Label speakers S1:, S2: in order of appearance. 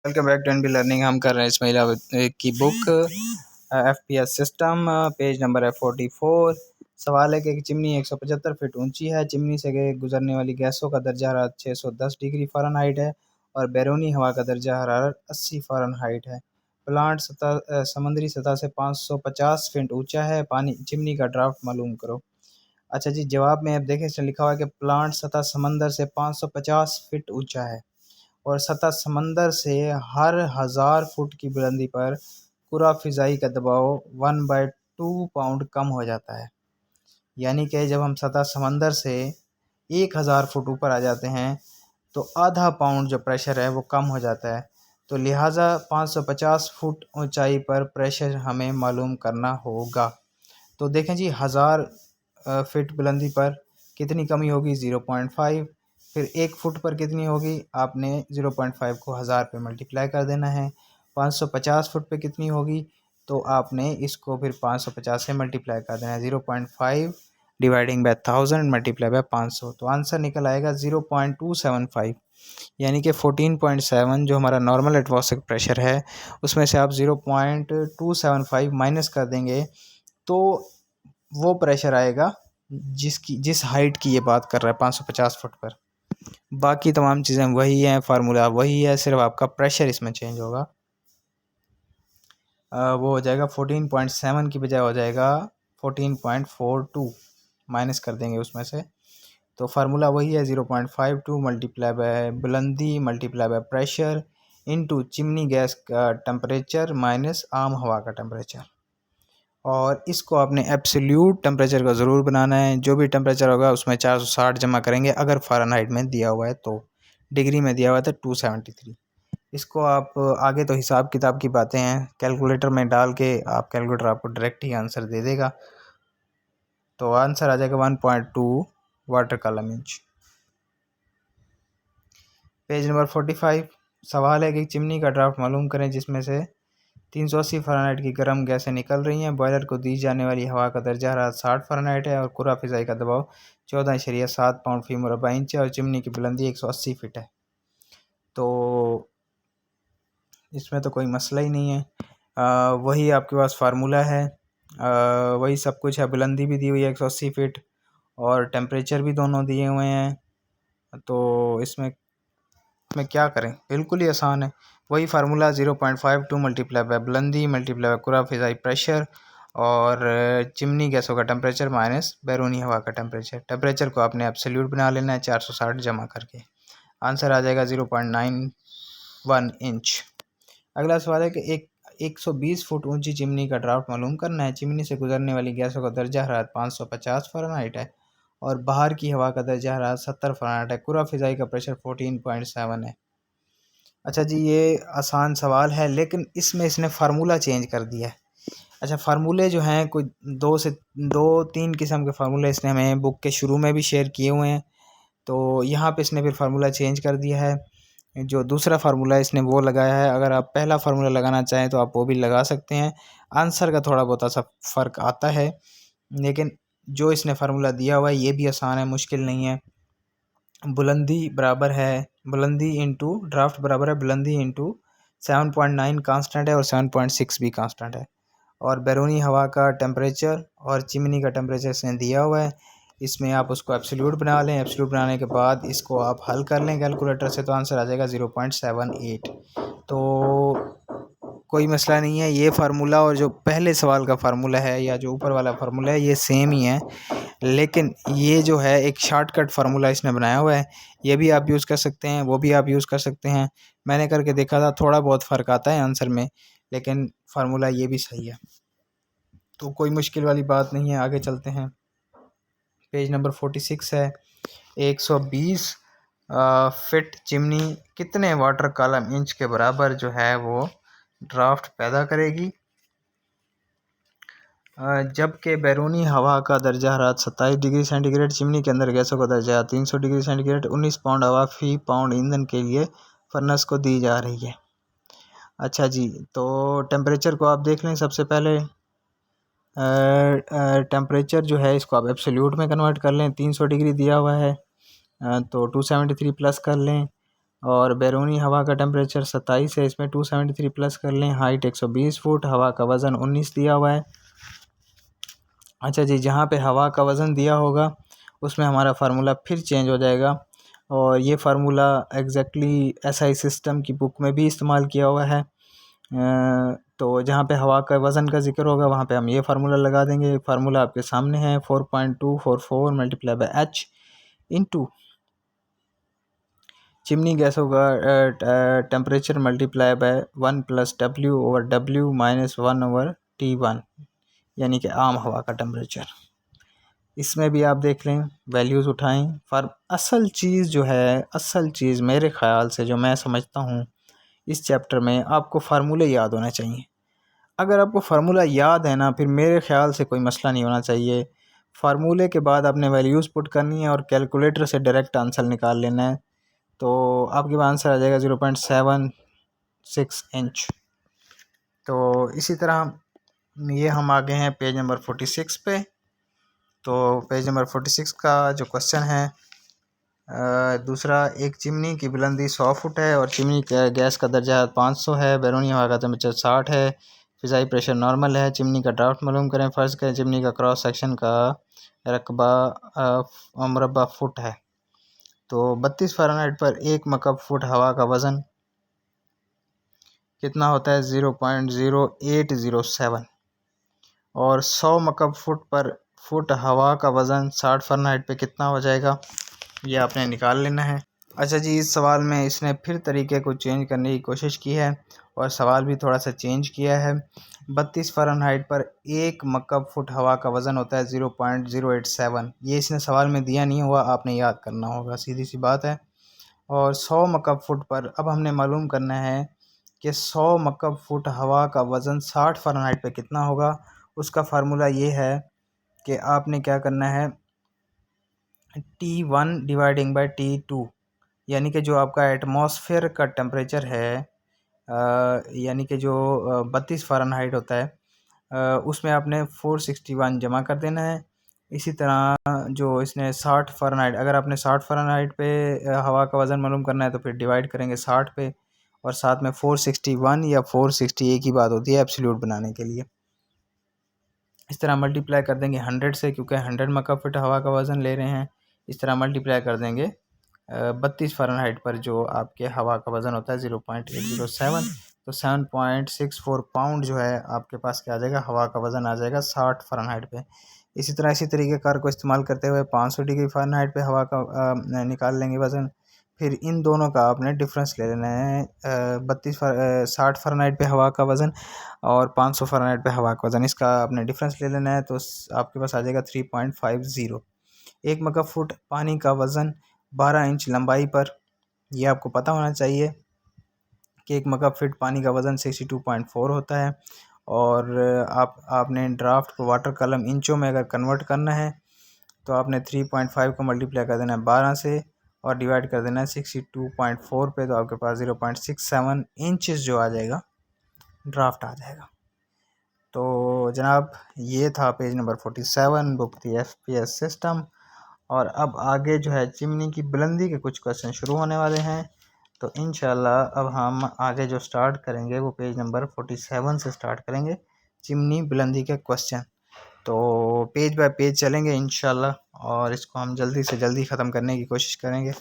S1: Welcome back to NB learning. हम कर रहे हैं इसमाइल आबिद की book FPS system. Page number है 44। सवाल है कि एक चिमनी 175 फीट ऊंची है। चिमनी से गुजरने वाली गैसों का दर्जा हरारत 610 डिग्री फ़ारेनहाइट है और बैरूनी हवा का दर्जा हरारत 80 फ़ारेनहाइट है। प्लांट समुद्री सतह से 550 फीट ऊंचा है। पानी चिमनी का ड्राफ्ट मालूम करो। अच्छा जी, जवाब में अब देखें इसमें लिखा हुआ है कि प्लांट सतह समंदर से 550 फीट ऊंचा है और सतह समंदर से हर 1000 फुट की बुलंदी पर पूरा फ़िज़ाई का दबाव 1/2 पाउंड कम हो जाता है। यानी कि जब हम सतह समंदर से 1000 फुट ऊपर आ जाते हैं तो आधा पाउंड जो प्रेशर है वो कम हो जाता है। तो लिहाजा 550 फुट ऊंचाई पर प्रेशर हमें मालूम करना होगा। तो देखें जी, 1000 फीट बुलंदी पर कितनी कमी होगी 0.5। फिर 1 फुट पर कितनी होगी, आपने 0.5 को 1000 पे मल्टीप्लाई कर देना है। 550 फुट पे कितनी होगी, तो आपने इसको फिर 550 से मल्टीप्लाई कर देना है। 0.5 डिवाइडिंग बाय 1000 मल्टीप्लाई बाय 500, तो आंसर निकल आएगा 0.275। यानी कि 14.7 जो हमारा नॉर्मल एटमॉस्फेरिक प्रेशर है उसमें से आप 0.275 माइनस कर देंगे तो वो प्रेशर आएगा जिस हाइट की ये बात कर रहा है 550 फुट पर। बाकी तमाम चीज़ें वही हैं, फार्मूला वही है, सिर्फ आपका प्रेशर इसमें चेंज होगा। वो हो जाएगा 14.7 की बजाय हो जाएगा 14.42, माइनस कर देंगे उसमें से। तो फार्मूला वही है 0.52 मल्टीप्लाई बाय बुलंदी multiply by pressure into chimney gas का टेम्परेचर माइनस आम हवा का टेम्परेचर। और इसको आपने एब्सोल्यूट टेम्परेचर का ज़रूर बनाना है। जो भी टेम्परेचर होगा उसमें 460 जमा करेंगे। अगर फ़ारेनहाइट में दिया हुआ है तो, डिग्री में दिया हुआ है तो 273। इसको आप आगे तो हिसाब किताब की बातें हैं, कैलकुलेटर में डाल के आप कैलकुलेटर आपको डायरेक्ट ही आंसर दे देगा। तो आंसर आ जाएगा 1.2 water column inch. Page number 45। सवाल है कि चिमनी का ड्राफ्ट मालूम करें जिसमें से 380 फ़ारेनहाइट की गर्म गैसें निकल रही हैं। बॉयलर को दी जाने वाली हवा का दर्जा हरारत 60 फ़ारेनहाइट है और पूरा फ़िज़ाई का दबाव 14.7 पाउंड फी मुरबा इंच है और चिमनी की बुलंदी 180 फीट है। तो इसमें तो कोई मसला ही नहीं है। वही आपके पास फार्मूला है, वही सब कुछ है। बुलंदी भी दी हुई है 180 फीट और टेम्परेचर भी दोनों दिए हुए हैं। तो इसमें क्या करें, बिल्कुल ही आसान है। वही फार्मूला 0.52 मल्टीप्लाई बाय बुलंदी मल्टीप्लाई बाय पूरा फ़िज़ाई प्रेशर और चिमनी गैसों का टेम्परेचर माइनस बैरूनी हवा का टेम्परेचर। टेम्परेचर को आपने एब्सोल्यूट बना लेना है 460 जमा करके। आंसर आ जाएगा 0.91 इंच। अगला सवाल है कि 120 फुट ऊंची चिमनी का ड्राफ्ट मालूम करना है। चिमनी से गुजरने वाली गैसों का दर्जा हरारत 550 फ़ारेनहाइट है और बाहर की हवा का दर्जा हरारत 70 फ़ारेनहाइट है। पूरा फ़िज़ाई का प्रेशर 14.7 है। अच्छा जी, ये आसान सवाल है लेकिन इसमें इसने फार्मूला चेंज कर दिया है। अच्छा, फार्मूले जो हैं कोई 2 3 किस्म के फार्मूले इसने हमें बुक के शुरू में भी शेयर किए हुए हैं। तो यहाँ पे इसने फिर फार्मूला चेंज कर दिया है। जो दूसरा फार्मूला इसने वो लगाया है। अगर आप पहला फार्मूला लगाना चाहें तो आप वो भी लगा सकते हैं। आंसर का थोड़ा बहुत सा फ़र्क आता है लेकिन जो इसने फार्मूला दिया हुआ है ये भी आसान है, मुश्किल नहीं है। बुलंदी बराबर है बुलंदी इंटू ड्राफ्ट बराबर है बुलंदी इंटू 7.9 कांस्टेंट है और 7.6 भी कांस्टेंट है। और बैरूनी हवा का टेम्परेचर और चिमनी का टेम्परेचर इसने दिया हुआ है। इसमें आप उसको एब्सोल्यूट बना लें। एब्सोल्यूट बनाने के बाद इसको आप हल कर लें कैलकुलेटर से तो आंसर आ जाएगा 0.78। तो कोई मसला नहीं है। ये फार्मूला और जो पहले सवाल का फार्मूला है या जो ऊपर वाला फार्मूला है ये सेम ही है, लेकिन ये जो है एक शॉर्टकट फार्मूला इसने बनाया हुआ है। ये भी आप यूज़ कर सकते हैं, वो भी आप यूज़ कर सकते हैं। मैंने करके देखा था, थोड़ा बहुत फ़र्क आता है आंसर में, लेकिन फार्मूला ये भी सही है। तो कोई मुश्किल वाली बात नहीं है। आगे चलते हैं। पेज नंबर 46 है। 120 फिट चिमनी कितने वाटर कॉलम इंच के बराबर जो है वो ड्राफ्ट पैदा करेगी जबकि बैरूनी हवा का दर्जा हरारत 27 डिग्री सेंटीग्रेड। चिमनी के अंदर गैसों का दर्जा 300 डिग्री सेंटीग्रेड। 19 पाउंड हवा फी पाउंड ईंधन के लिए फर्नेस को दी जा रही है। अच्छा जी, तो टेम्परेचर को आप देख लें। सबसे पहले टेम्परेचर जो है इसको आप एब्सोल्यूट में कन्वर्ट कर लें। 300 डिग्री दिया हुआ है तो 273 प्लस कर लें और बैरूनी हवा का टेम्परेचर 27 है, इसमें 273 प्लस कर लें। हाइट 120 फुट, हवा का वज़न 19 दिया हुआ है। अच्छा जी, जहाँ पे हवा का वज़न दिया होगा उसमें हमारा फार्मूला फिर चेंज हो जाएगा, और ये फार्मूला एग्जैक्टली एसआई सिस्टम की बुक में भी इस्तेमाल किया हुआ है। तो जहाँ पे हवा का वज़न का जिक्र होगा वहाँ पे हम ये फार्मूला लगा देंगे। फार्मूला आपके सामने है, 4.244 multiply by H into chimney gas होगा temperature multiply by 1 plus W over W minus 1 over T1, यानी कि आम हवा का टेम्परेचर। इसमें भी आप देख लें, वैल्यूज़ उठाएं। फॉर असल चीज़ जो है, असल चीज़ मेरे ख़्याल से जो मैं समझता हूँ इस चैप्टर में, आपको फार्मूले याद होने चाहिए। अगर आपको फार्मूला याद है ना, फिर मेरे ख्याल से कोई मसला नहीं होना चाहिए। फार्मूले के बाद आपने वैल्यूज़ पुट करनी है और कैलकुलेटर से डायरेक्ट आंसर निकाल लेना है, तो आपके पास आंसर आ जाएगा 0.76 इंच। तो इसी तरह ये हम आ गए हैं पेज नंबर 46 पे। तो पेज नंबर 46 का जो क्वेश्चन है, दूसरा, एक चिमनी की बुलंदी 100 फुट है और चिमनी का गैस का दर्जा 500 है, बैरूनी हवा का टेम्परेचर 60 है, फ़िज़ाई प्रेशर नॉर्मल है। चिमनी का ड्राफ्ट मालूम करें। फ़र्ज़ करें चिमनी का क्रॉस सेक्शन का रकबा मुरबा फुट है, तो 32 फ़ारेनहाइट पर 1 मकब फुट हवा का वज़न कितना होता है? 0.0807। और 100 मकब फुट पर फुट हवा का वज़न 60 फ़ारेनहाइट पे कितना हो जाएगा, ये आपने निकाल लेना है। अच्छा जी, इस सवाल में इसने फिर तरीके को चेंज करने की कोशिश की है और सवाल भी थोड़ा सा चेंज किया है। 32 फ़ारेनहाइट पर 1 मकब फुट हवा का वज़न होता है 0.087। ये इसने सवाल में दिया नहीं हुआ, आपने याद करना होगा, सीधी सी बात है। और 100 मकब फुट पर अब हमने मालूम करना है कि 100 मकब फुट हवा का वज़न 60 फ़ारेनहाइट पे कितना होगा। उसका फार्मूला ये है कि आपने क्या करना है, T1 डिवाइडिंग बाय T2, यानी कि जो आपका एटमॉस्फेयर का टेम्परेचर है, यानी कि जो 32 फ़ारेनहाइट होता है, उसमें आपने 461 जमा कर देना है। इसी तरह जो इसने 60 फ़ारेनहाइट, अगर आपने 60 फ़ारेनहाइट पे हवा का वज़न मालूम करना है तो फिर डिवाइड करेंगे 60 पे, और साथ में 461 या 460 एक ही बात होती है एब्सोल्यूट बनाने के लिए। इस तरह मल्टीप्लाई कर देंगे 100 से, क्योंकि 100 मकब फुट हवा का वज़न ले रहे हैं। इस तरह मल्टीप्लाई कर देंगे 32 फ़ारेनहाइट पर जो आपके हवा का वज़न होता है 0.807, तो 7.64 पाउंड जो है आपके पास क्या आ जाएगा, हवा का वज़न आ जाएगा 60 फ़ारेनहाइट पे। इसी तरह इसी तरीके कार को इस्तेमाल करते हुए 500 डिग्री फ़ारेनहाइट पे हवा का निकाल लेंगे वज़न। फिर इन दोनों का आपने डिफरेंस ले लेना है, 60 फ़ारेनहाइट पे हवा का वज़न और 500 फ़ारेनहाइट पे हवा का वज़न, इसका आपने डिफरेंस ले लेना है, तो आपके पास आ जाएगा 3.50। 1 मकब फुट पानी का वज़न 12 इंच लंबाई पर, यह आपको पता होना चाहिए कि 1 मकब फुट पानी का वज़न 62.4 होता है। और आपने ड्राफ्ट को वाटर कॉलम इंचों में अगर कन्वर्ट करना है तो आपने 3.5 को मल्टीप्लाई कर देना है 12 से और डिवाइड कर देना है 62.4 पे, तो आपके पास 0.67 इंचज़ जो आ जाएगा, ड्राफ्ट आ जाएगा। तो जनाब, ये था पेज नंबर 47, बुक थी FPS सिस्टम। और अब आगे जो है चिमनी की बुलंदी के कुछ क्वेश्चन शुरू होने वाले हैं, तो इंशाल्लाह अब हम आगे जो स्टार्ट करेंगे वो पेज नंबर 47 से स्टार्ट करेंगे, चिमनी बुलंदी के क्वेश्चन। तो पेज बाय पेज चलेंगे इंशाल्लाह, और इसको हम जल्दी से जल्दी ख़त्म करने की कोशिश करेंगे।